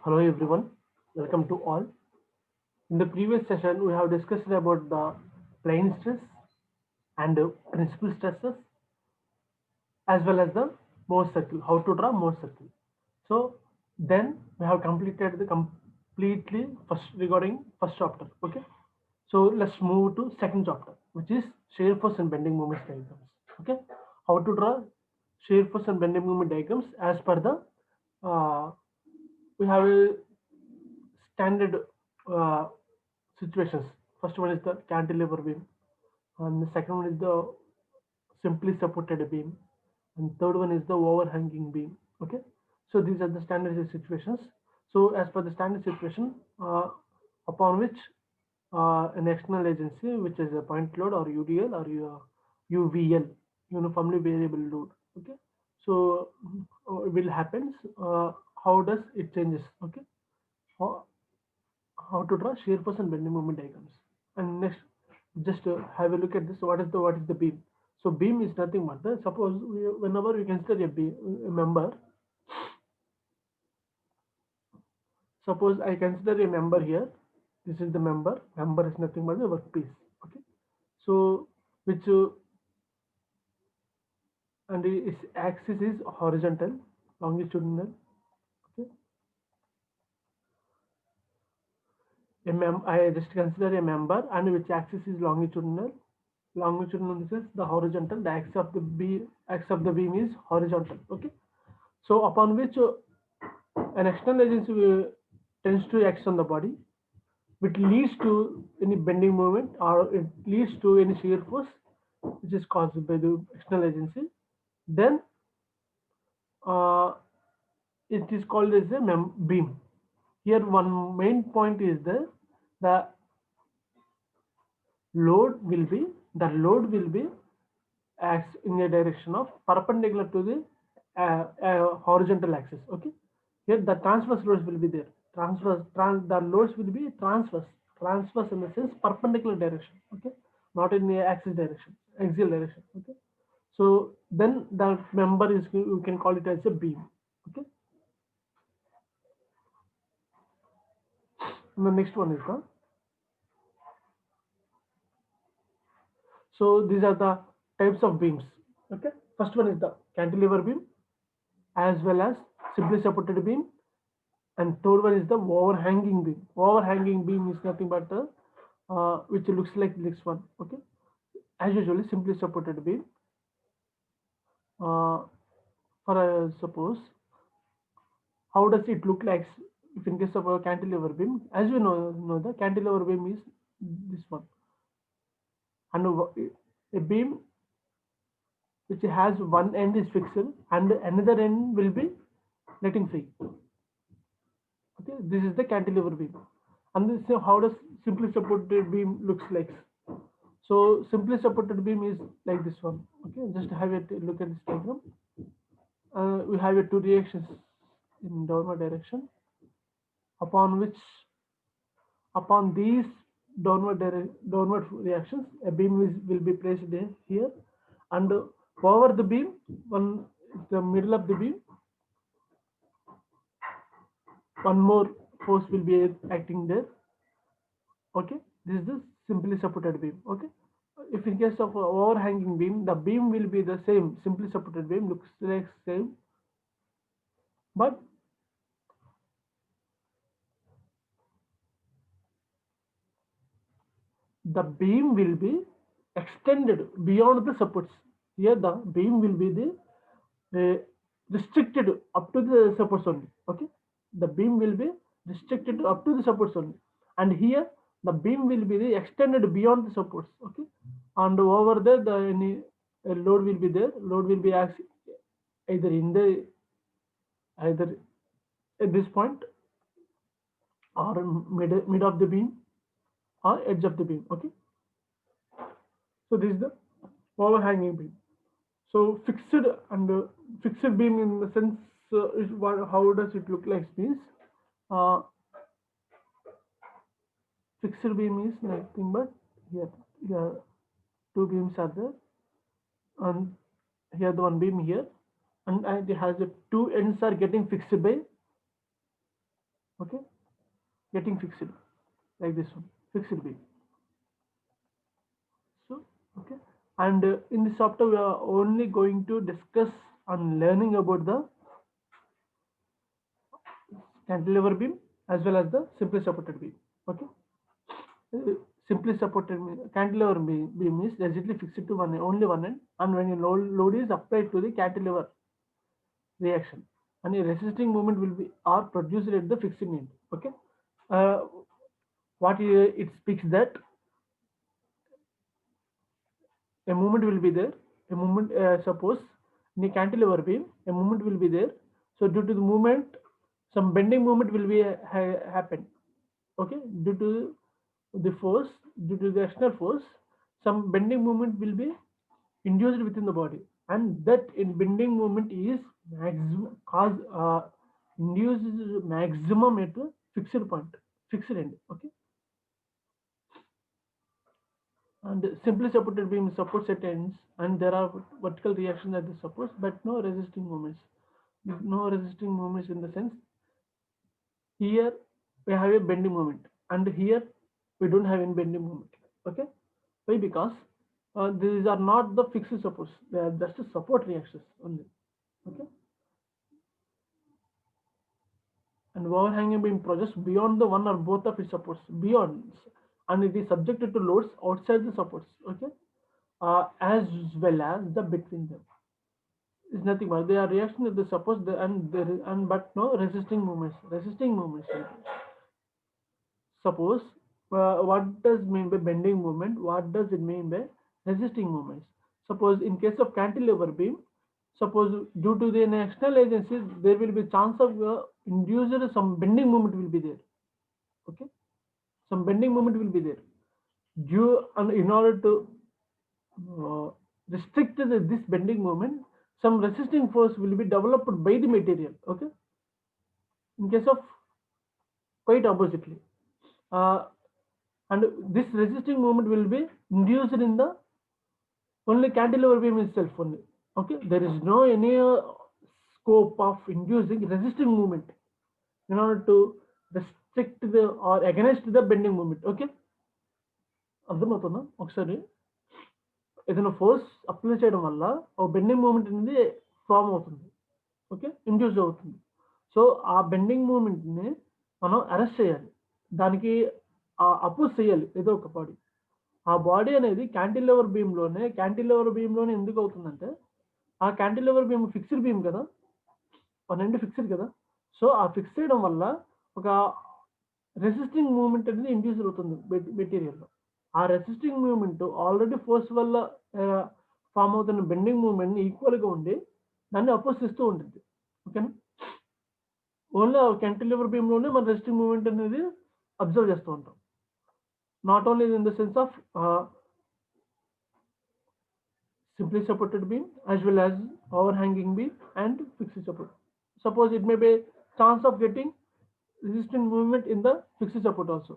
Hello everyone, welcome to all. In the previous session, we have discussed about the plane stress and principal stresses as well as the Morse circle, how to draw Morse circle. So then we have completed the completely first regarding first chapter. Okay. So let's move to second chapter, which is shear force and bending moment diagrams. Okay. How to draw shear force and bending moment diagrams as per the we have a standard uh, situations. First one is the cantilever beam, and the second one is the simply supported beam, and third one is the overhanging beam. Okay, so these are the standard situations. So as per the standard situation, upon which an external agency, which is a point load or UDL or UVL, uniformly variable load. Okay, so will happens. How does it changes? Okay, how, how to draw shear force and bending moment diagrams. And next, just have a look at this. What is the beam? So beam is nothing but the suppose whenever we consider a member. Suppose I consider a member here. This is the member. Member is nothing but the workpiece. Okay. So which and its axis is horizontal, longitudinal. Okay. I just consider a member and which axis is longitudinal. Longitudinal is the horizontal. The axis of the beam is horizontal. Okay. So upon which an external agency tends to act on the body, which leads to any bending moment or it leads to any shear force, which is caused by the external agency. Then uh, it is called as a beam. Here, one main point is the load will be acts in a direction of perpendicular to the horizontal axis. Okay, here the transverse loads will be there. The loads will be transverse in the sense perpendicular direction. Okay, not in the axis direction, axial direction. Okay, so then the member is, you can call it as a beam. Okay, and the next one is the, so these are the types of beams. Okay, first one is the cantilever beam as well as simply supported beam, and third one is the overhanging beam. Overhanging beam is nothing but the which looks like this one. Okay, as usually simply supported beam. For suppose, how does it look like if in case of a cantilever beam? As you know the cantilever beam is this one, and a beam which has one end is fixed and another end will be letting free. Okay, this is the cantilever beam. And this, how does simply supported beam looks like? So simply supported beam is like this one. Okay, just have a look at this diagram. We have a two reactions in downward direction, upon which upon these downward reactions, a beam will be placed here, and over the beam, one the middle of the beam, one more force will be acting there. Okay, this is the simply supported beam. Okay, if in case of overhanging beam, the beam will be the same. Simply supported beam looks like same, but the beam will be extended beyond the supports. Here the beam will be the restricted up to the supports only. Okay, the beam will be restricted up to the supports only, and here the beam will be the extended beyond the supports. Okay, and over there the any load will be there. Load will be either in the either at this point or mid of the beam or edge of the beam. Okay, so this is the overhanging beam. So and fixed beam in the sense is what, how does it look like means uh, fixed beam is nothing but here, here two beams are there, and here the one beam here, and it has the two ends are getting fixed by Okay, getting fixed like this one, fixed beam. So okay, and in this chapter we are only going to discuss on learning about the cantilever beam as well as the simply supported beam. Okay, uh, simply supported cantilever beam is rigidly fixed to only one end, and when a load is applied to the cantilever reaction, and a resisting movement will be are produced at the fixed end. Okay, uh, what it speaks that a movement will be there. A movement, suppose in a cantilever beam, a movement will be there. So due to the movement, some bending movement will be happen. Okay, due to the force, due to the external force, some bending movement will be induced within the body, and that in bending movement is maximum cause induces maximum at a fixed point, fixed end. Okay, and simply supported beam supports at ends, and there are vertical reactions at the supports, but no resisting moments. No resisting moments in the sense here we have a bending moment, and here we don't have any bending moment. Okay, why? Because these are not the fixed supports; they are just support reactions only. Okay, and overhanging beam projects beyond the one or both of its supports, beyond, and it is subjected to loads outside the supports. Okay, as well as the between them. Is nothing but they are reaction to the suppose the, and there is, and but no resisting movements. Resisting movements. Suppose what does mean by bending movement? What does it mean by resisting movements? Suppose in case of cantilever beam, suppose due to the external agencies, there will be chance of induced some bending movement will be there. Okay, some bending moment will be there. Due and in order to uh, restrict this bending moment, some resisting force will be developed by the material. Okay, in case of quite oppositely, uh, and this resisting moment will be induced in the only cantilever beam itself only. Okay, there is no any scope of inducing resisting movement in order to restrict the or against the bending moment. Okay, అర్థమవుతుందా ఒకసారి ఏదైనా force apply చేయడం వల్ల ఒక bending moment అనేది form అవుతుంది. Okay, induce అవుతుంది. So ఆ బెండింగ్ మూమెంట్ని మనం అరెస్ట్ చేయాలి, దానికి అపోజ్ చేయాలి ఏదో ఒక బాడీ. ఆ బాడీ అనేది క్యాంటిలివర్ బీమ్లోనే ఎందుకు అవుతుందంటే ఆ క్యాంటిలివర్ బీమ్ ఫిక్స్డ్ బీమ్ కదా, వన్ ఎండ్ ఫిక్స్డ్ కదా. సో ఆ ఫిక్స్ చేయడం వల్ల ఒక రెసిస్టింగ్ మూమెంట్ అనేది ఇండ్యూస్ అవుతుంది మెటీరియల్లో. ఆ రెసిస్టింగ్ మూమెంట్ ఆల్రెడీ ఫోర్స్ వల్ల ఫామ్ అవుతున్న బెండింగ్ మూమెంట్ని ఈక్వల్గా ఉండి దాన్ని అపోజ్ చేస్తూ ఉంటుంది. ఓకేనా, ఓన్లీ ఆ క్యాంటిలివర్ బీమ్లోనే మన రెసిస్టింగ్ మూమెంట్ అనేది అబ్జర్వ్ చేస్తూ ఉంటాం. Not only in the sense of simply supported beam as well as overhanging beam and fixed support. Suppose it may be chance of getting resistant movement in the fixed support also.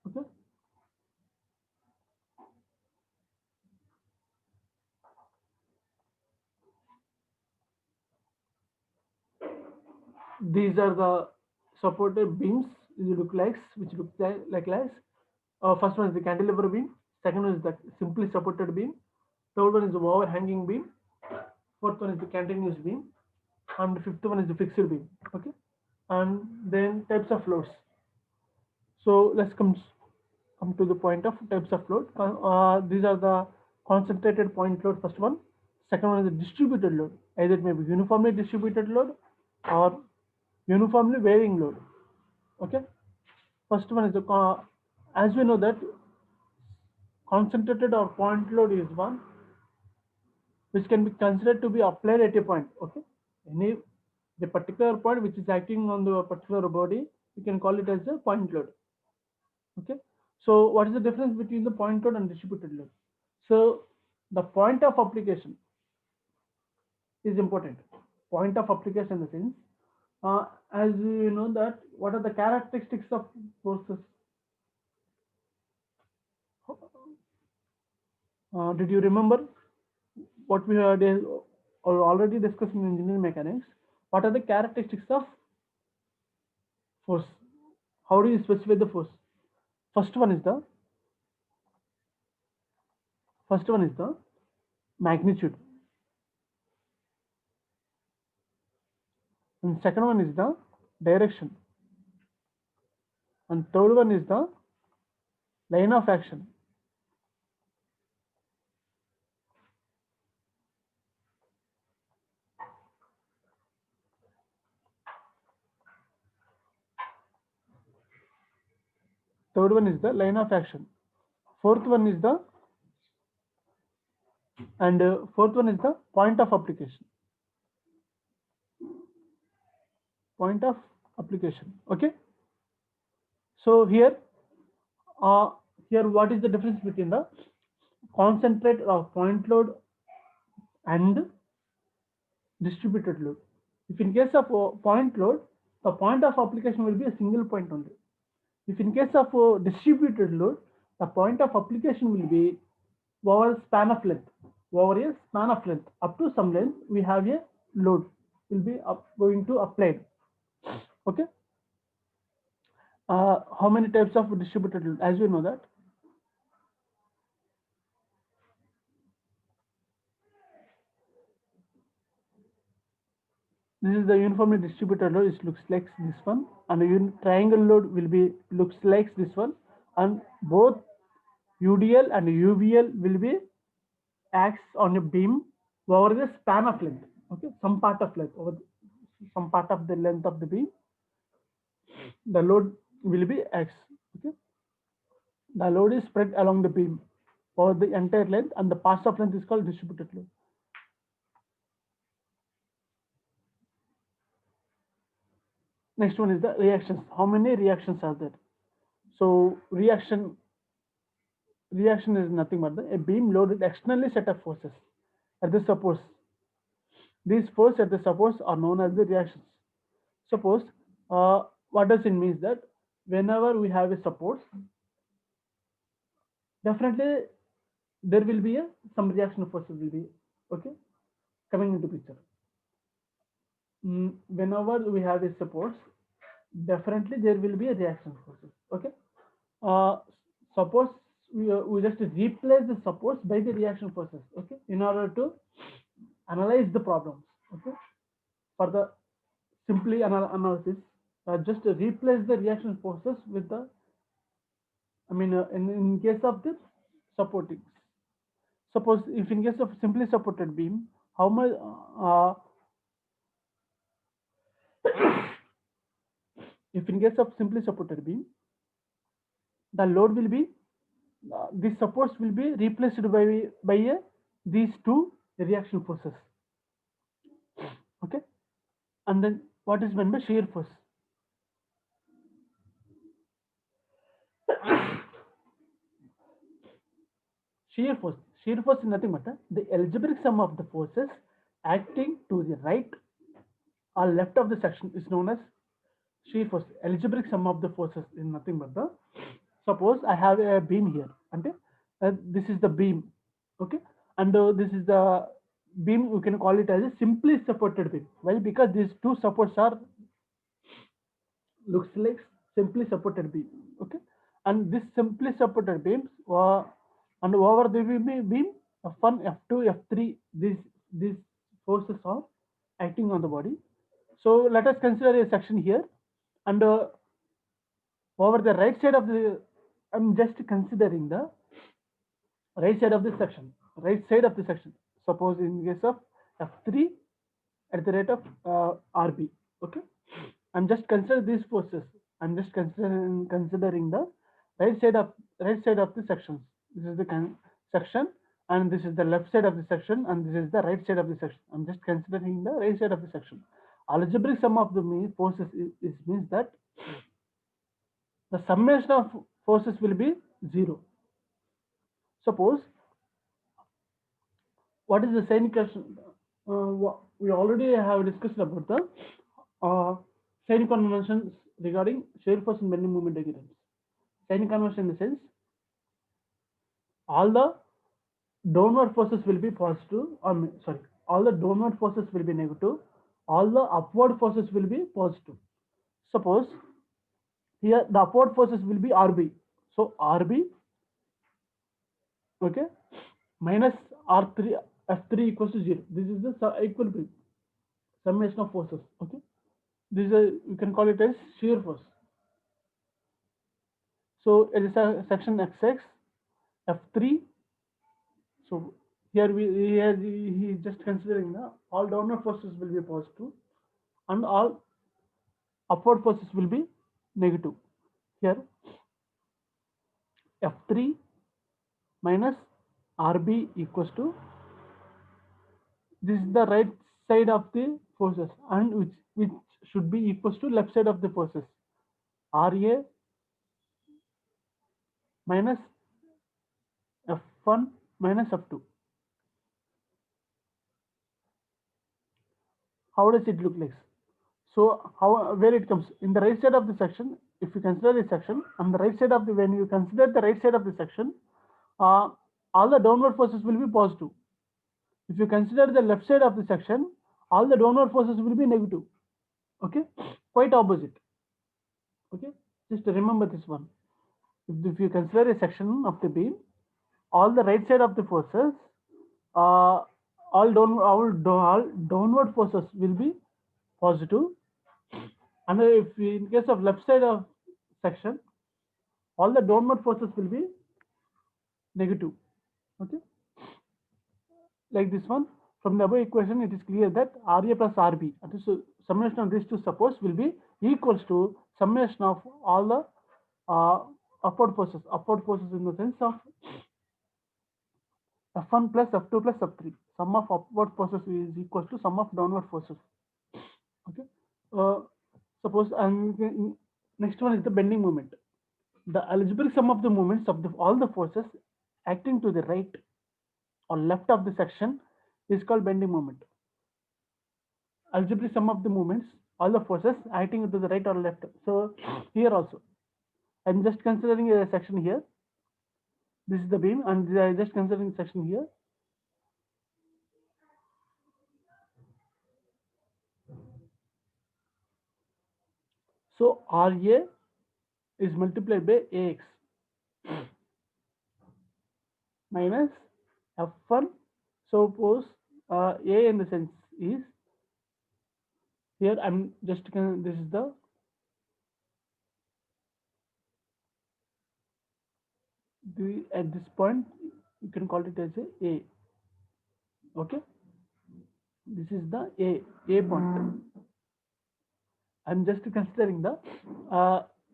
Okay, these are the supported beams which look like legs. First one is the cantilever beam, second one is the simply supported beam, third one is the overhanging beam, fourth one is the continuous beam, and the fifth one is the fixed beam. Okay, and then types of loads. So let's come to the point of types of load. These are the concentrated point load, first one. Second one is the distributed load. Either it may be uniformly distributed load or uniformly varying load. Okay. First one is the as we know that concentrated or point load is one which can be considered to be applied at a point. Okay. Any the particular point which is acting on the particular body, you can call it as a point load. Okay, so what is the difference between the point load and distributed load? So the point of application is important. Point of application in the sense, as you know that what are the characteristics of forces? Did you remember what we had or already discussed in engineering mechanics? What are the characteristics of force. How do you specify the force? First one is the first one is the magnitude, and second one is the direction, and third one is the line of action. Third one is the line of action. Fourth one is the fourth one is the point of application. Point of application. Okay. So uh, here what is the difference between the concentrate or point load and distributed load? If in case of point load, the point of application will be a single point only. If in case of distributed load, the point of application will be over a span of length. Over a span of length, up to some length, we have a load will be going to applied. Okay. How many types of distributed load? As we know that this is the uniformly distributed load. It looks like this one, and the triangle load will be looks like this one, and both UDL and UVL will be acts on a beam over the span of length. Okay, some part of length over some part of the length of the beam. The load will be X. Okay, the load is spread along the beam over the entire length, and the pass of length is called distributed load. Next one is the reactions. How many reactions are there? So reaction is nothing but a beam loaded externally set of forces at the supports. These forces at the supports are known as the reactions. Suppose what does it mean that whenever we have a support, definitely there will be some reaction forces will be okay coming into picture. Whenever we have a support, definitely there will be a reaction forces. Okay. Uh, Suppose we just replace the supports by the reaction forces. Okay, in order to analyze the problems. Okay, for the simply analysis, just replace the reaction forces with the. I mean, in case of the supporting. Suppose if in case of simply supported beam, how much? If in case of simply supported beam, the load will be these supports will be replaced by these two reaction forces. Okay, and then what is meant by shear force? Shear force. Shear force is nothing but the algebraic sum of the forces acting to the right or left of the section is known as shear force. Algebraic sum of the forces is nothing but the. Suppose I have a beam here, and this is the beam, okay, and this is the beam. You can call it as a simply supported beam. Why? Because these two supports are looks like simply supported beam. Okay, and this simply supported beams and over the beam F1, F2, F3, these forces are acting on the body. So let us consider a section here, and over the right side of the, I'm just considering the right side of the section. Right side of the section. Suppose in case of F3 at the rate of RB. Okay, I'm just consider these forces. I'm just considering the right side of the sections. This is the section, and this is the left side of the section, and this is the right side of the section. I'm just considering the right side of the section. Algebraic sum of the forces means that the summation of forces will be 0. Suppose what is the sign question? We already have discussed about the sign conventions regarding shear force and bending moment diagrams. Sign convention in the sense all the downward forces will be positive, or sorry, all the downward forces will be negative, all the upward forces will be positive. Suppose Here the upward forces will be RB. So RB, okay, minus R3 F3 equals to 0. This is the equilibrium summation of forces. Okay, this is a, you can call it as shear force. So it is a section XX F3. So here he is just considering the all downward forces will be positive and all upward forces will be negative. Here F3 minus RB equals to, this is the right side of the forces and which should be equals to left side of the forces, RA minus F1 minus F2. How does it look like? So how, where it comes in the right side of the section, if you consider the section on the right side of the, when you consider the right side of the section, uh, all the downward forces will be positive. If you consider the left side of the section, all the downward forces will be negative. Okay, quite opposite. Okay, just remember this one. If you consider a section of the beam, all the right side of the forces, uh, all downward forces will be positive, and if in case of left side of section, all the downward forces will be negative. Okay, like this one. From the above equation, it is clear that RA plus RB, so summation of these two supports will be equals to summation of all the upward forces. Upward forces in the sense of F1 plus F2 plus F3. Sum of upward forces is equals to sum of downward forces. Okay. Uh, Suppose next one is the bending moment. The algebraic sum of the moments of all the forces acting to the right or left of the section is called bending moment. Algebraic sum of the moments, all the forces acting to the right or left. So here also, I'm just considering a section here. This is the beam, and I just considering section here. So RA is multiplied by AX minus F1. Suppose A in the sense is here. I'm just this is the at this point you can call it as A. Okay, this is the A point. I'm just considering the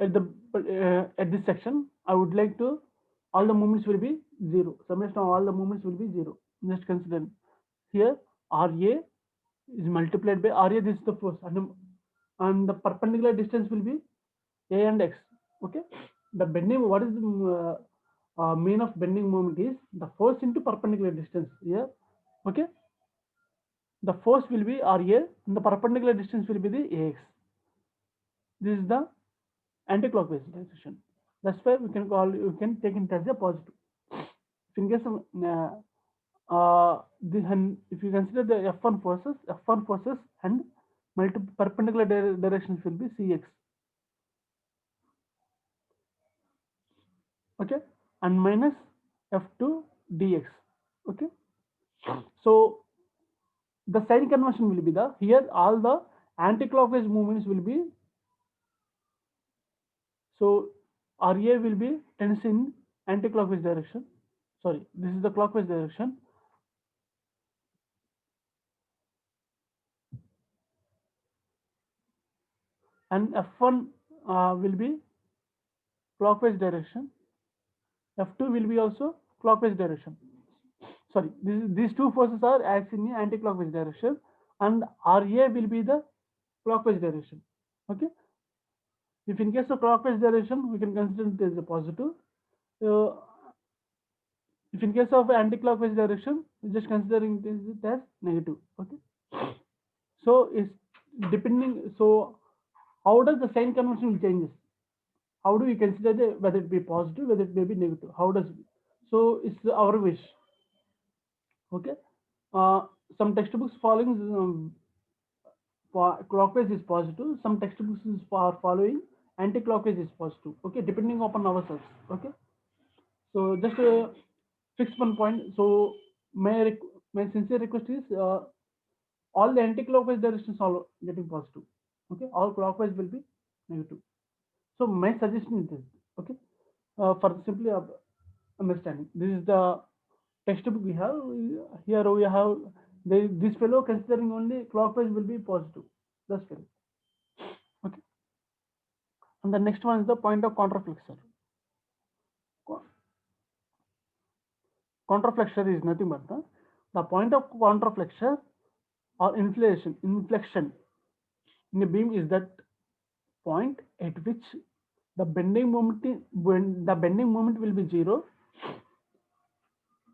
at the at this section. I would like to all the moments will be zero. Summation of all the moments will be zero. Just consider here RA is multiplied by RA. This is the force, and the perpendicular distance will be A and X. Okay, the bending. What is the mean of bending moment is the force into perpendicular distance here. Okay, the force will be RA and the perpendicular distance will be the AX. This is the anti-clockwise direction. That's why we can call, you can take it as a positive. If in case of if you consider the F1 forces and multiple perpendicular directions will be Cx. Okay, and minus F2 dx. Okay, so the sign convention will be the, here all the anti-clockwise movements will be, so RA will be tends in anti-clockwise direction. Sorry, this is the clockwise direction, and F1 will be clockwise direction. F2 will be also clockwise direction. Sorry, these two forces are acting in anti-clockwise direction, and RA will be the clockwise direction. Okay. If in case of clockwise direction, we can consider it as a positive. Uh, if in case of anti-clockwise direction, we just considering it as negative. Okay. So it's depending. So how does the sign convention changes? How do we consider whether it be positive, whether it may be negative? How does it? So it's our wish. Okay. Some textbooks following clockwise is positive. Some textbooks are following anti-clockwise is positive. Okay, depending upon ourselves. Okay, so just fix one point. So my sincere request is all the anti-clockwise directions are getting positive. Okay, all clockwise will be negative. So my suggestion is this. Okay, for simply understanding, this is the textbook we have. Here we have this fellow considering only clockwise will be positive. That's correct. Okay, and the next one is the point of contraflexor. Contraflexor is nothing but the point of contraflexor or inflection in a beam is that point at which the bending moment when the bending moment will be zero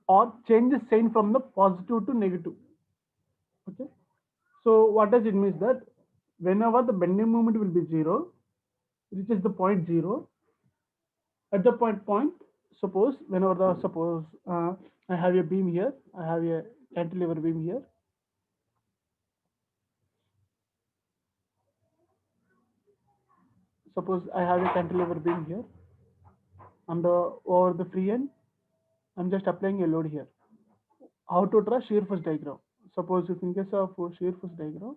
or changes sign from the positive to negative. Okay, so what does it mean that whenever the bending moment will be zero, reaches the point zero, at the point suppose whenever the suppose I have a beam here, I have a cantilever beam here. Suppose I have a cantilever beam here, and over the free end I'm just applying a load here. How to draw shear force diagram? Suppose if in case of shear force diagram,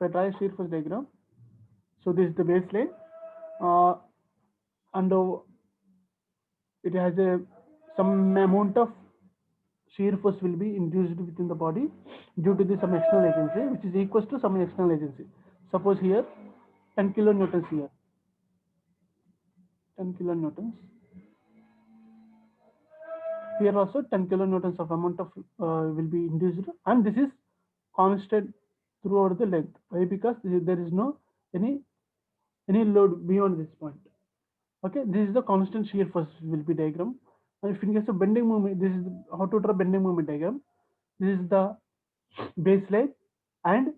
if I draw a shear force diagram, so this is the baseline, uh, and it has a some amount of shear force will be induced within the body due to the some external agency, which is equals to some external agency. Suppose here 10 kilonewtons here, 10 kilonewtons. Here also 10 kilonewtons of amount of will be induced, and this is constant throughout the length. Why? Because there is no any any load beyond this point. Okay, this is the constant shear force will be diagram. And if in case of bending moment, this is how to draw bending moment diagram. This is the baseline, and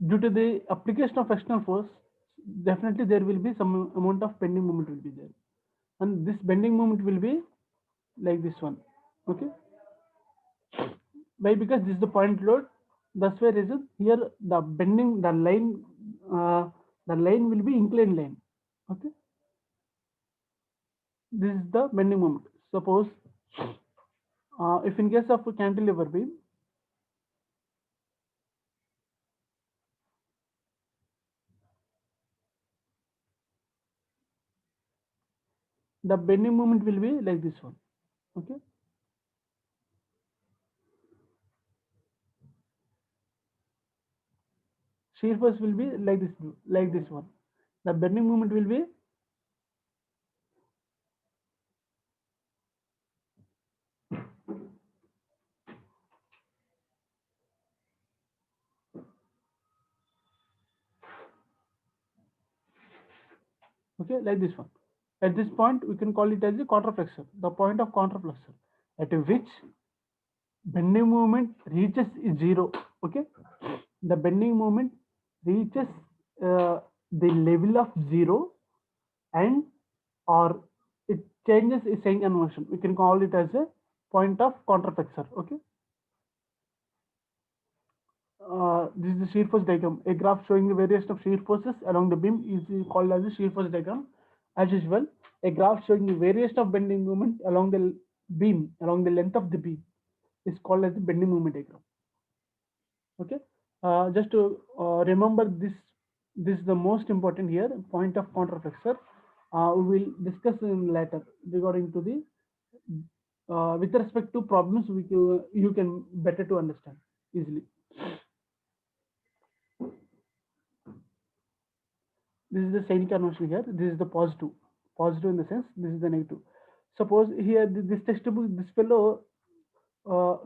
due to the application of external force, definitely there will be some amount of bending moment will be there, and this bending moment will be like this one. Okay, why? Because this is the point load. That's why reason here the bending the line will be inclined line. Okay, this is the bending moment. Suppose if in case of a cantilever beam, the bending moment will be like this one. Okay, shear force will be like this one. The bending moment will be okay like this one. At this point, we can call it as a contraflexor, the point of contraflexor, at which bending moment reaches zero. Okay, the bending moment reaches the level of zero, and or it changes its sign convention. We can call it as a point of contraflexor. Okay, this is the shear force diagram. A graph showing the variation of shear forces along the beam is called as a shear force diagram. As usual, a graph showing the variation of bending moment along the beam, along the length of the beam, is called as the bending moment diagram. Okay, just to remember this, this is the most important here, point of contraflexor. We will discuss in later regarding to the with respect to problems you can better to understand easily. This is the sign convention here. This is the positive, positive in the sense this is the negative. Suppose here this textbook, this fellow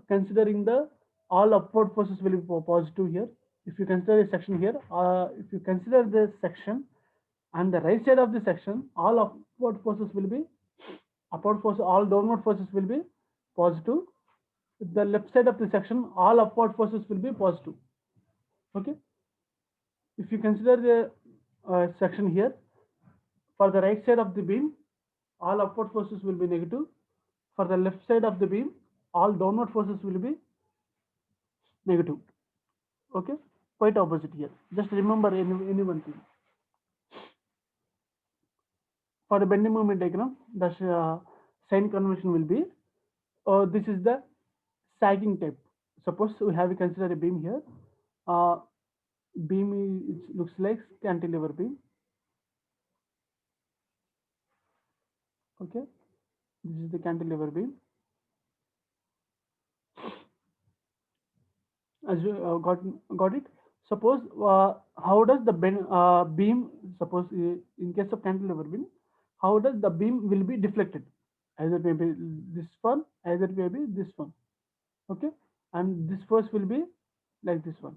considering the all upward forces will be positive here. If you consider a section here, if you consider this section and the right side of the section, all upward forces will be upward force, all downward forces will be positive. The left side of the section, all upward forces will be positive. Okay, if you consider the section here, for the right side of the beam, all upward forces will be negative. For the left side of the beam, all downward forces will be negative. Okay, quite opposite here. Just remember any one thing. For the bending moment diagram, the sign convention will be, this is the sagging type. Suppose we have consider a beam here. Uh, beam it looks like cantilever beam. Okay, this is the cantilever beam. As you got it. Suppose how does the beam, suppose in case of cantilever beam, how does the beam will be deflected? Either maybe this one, either maybe this one. Okay, and this first will be like this one,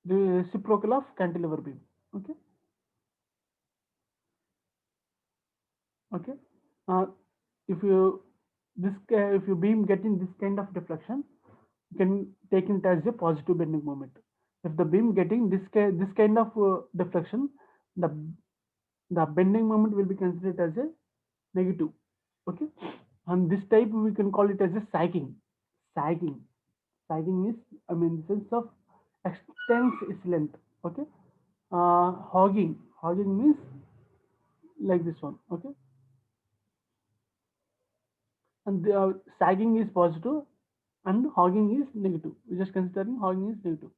the reciprocal of cantilever beam. Okay, okay. Uh, if you if you beam getting this kind of deflection, you can take it as a positive bending moment. If the beam getting this kind of deflection, the the bending moment will be considered as a negative. Okay, and this type we can call it as a sagging. Sagging, sagging is, I mean, the sense of extends its length. Okay, hogging means like this one. Okay, and the sagging is positive and hogging is negative. We're just considering hogging is negative.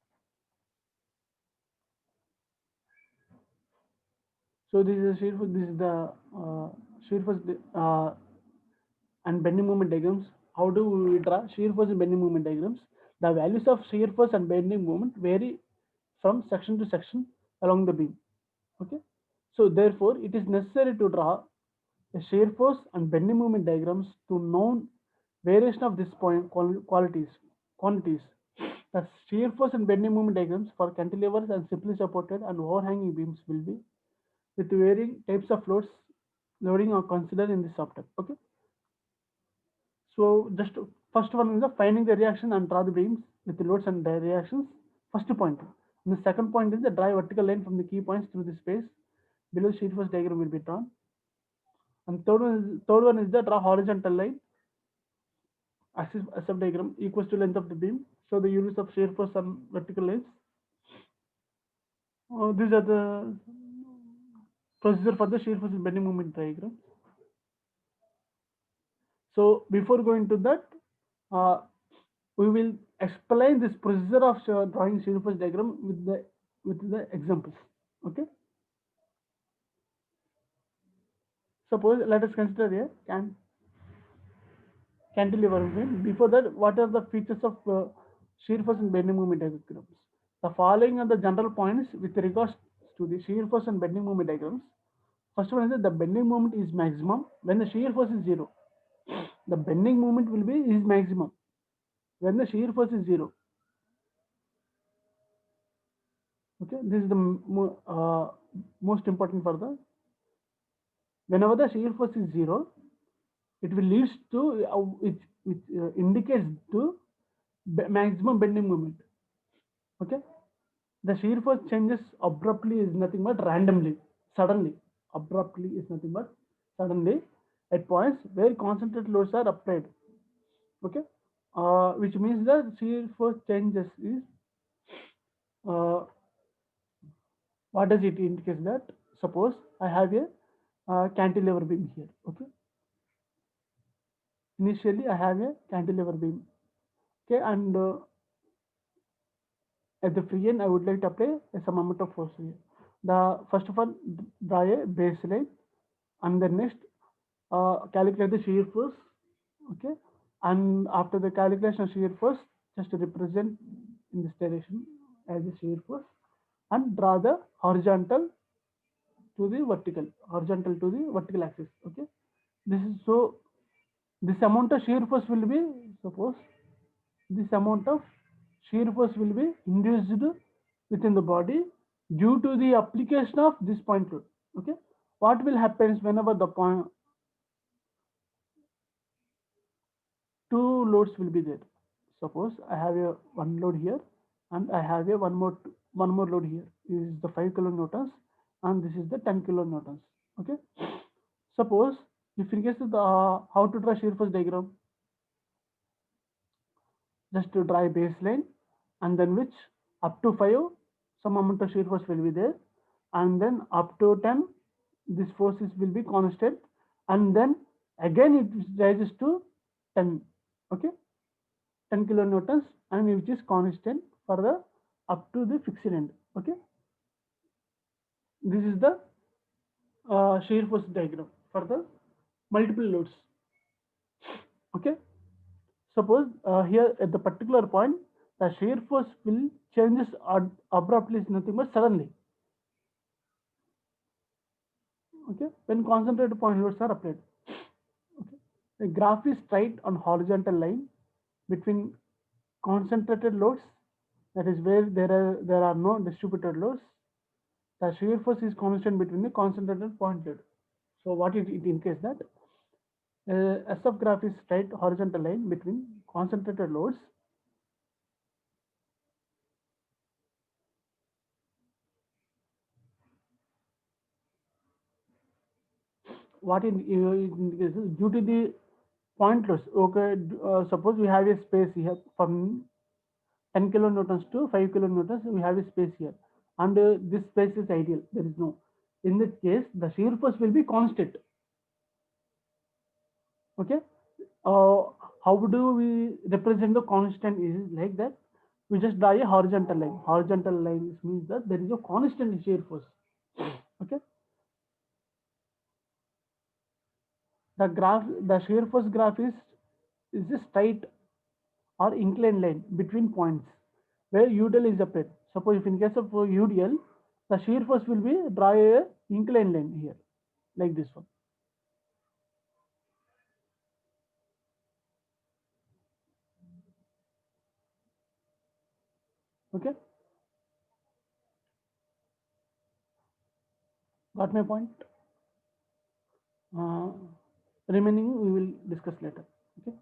So this is a shear force. This is the shear force and bending moment diagrams. How do we draw shear force and bending moment diagrams? The values of shear force and bending moment vary from section to section along the beam. Okay, so therefore it is necessary to draw a shear force and bending moment diagrams to known variation of this point quantities. The shear force and bending moment diagrams for cantilevers and simply supported and overhanging beams will be with varying types of loading are considered in this chapter. Okay, so just first one is the finding the reaction and draw the beams with the loads and the reactions. First point. And the second point is the draw vertical line from the key points through the space below sheet force diagram will be drawn. And third one is the draw horizontal line axis SF diagram equals to length of the beam. So the units of shear force and vertical lines. These are the procedure for the shear force and bending moment diagram. So before going to that, uh, we will explain this procedure of drawing shear force diagram with the examples. Okay. Suppose let us consider here cantilever beam. Before that, what are the features of shear force and bending moment diagrams? The following are the general points with regards to the shear force and bending moment diagrams. First one is that the bending moment is maximum when the shear force is zero. The bending moment will be is maximum when the shear force is zero. Okay, this is the most important for the whenever the shear force is zero, it will leads to which indicates to maximum bending moment. Okay, the shear force changes abruptly is nothing but randomly, suddenly. Abruptly is nothing but suddenly at points where concentrated loads are applied. Okay, which means that shear force changes is uh, what does it indicate that? Suppose I have a cantilever beam here. Okay, initially I have a cantilever beam. Okay, and at the free end I would like to apply some amount of force here. The first of all draw a baseline and then next calculate the shear force. Okay, and after the calculation of shear force, just represent in this direction as a shear force and draw the horizontal to the vertical axis. Okay, this is so this amount of shear force will be, suppose this amount of shear force will be induced within the body due to the application of this point load. Okay, what will happen whenever the point two loads will be there? Suppose I have a one load here and I have a one more load here. This is the 5 kilonewtons and this is the 10 kilonewtons. Okay, suppose if in case of the how to draw shear force diagram, just to draw a baseline, and then which up to 5 some amount of shear force will be there, and then up to 10 this forces will be constant, and then again it rises to 10. Okay, 10 kilonewtons, and which is constant for the up to the fixed end. Okay, this is the shear force diagram for the multiple loads. Okay, suppose here at the particular point the shear force will changes abruptly, is nothing but suddenly. Okay, when concentrated point loads are applied. Okay, the graph is straight on horizontal line between concentrated loads, that is where there are no distributed loads. The shear force is constant between the concentrated point load. So what it indicates that SF graph is straight horizontal line between concentrated loads. What it indicates is due to the point loads. Okay, suppose we have a space here from 10 kilonewtons to 5 kilonewtons, we have a space here, and this space is ideal, there is no, in this case the shear force will be constant. Okay, uh, how do we represent the constant is like that, we just draw a horizontal line. Horizontal line means that there is a constant shear force. Okay, the shear force graph is a straight or inclined line between points where UDL is applied. Suppose if in case of UDL, the shear force will be draw a inclined line here, like this one. Okay, got my point? Uh, Remaining we will discuss later. Okay.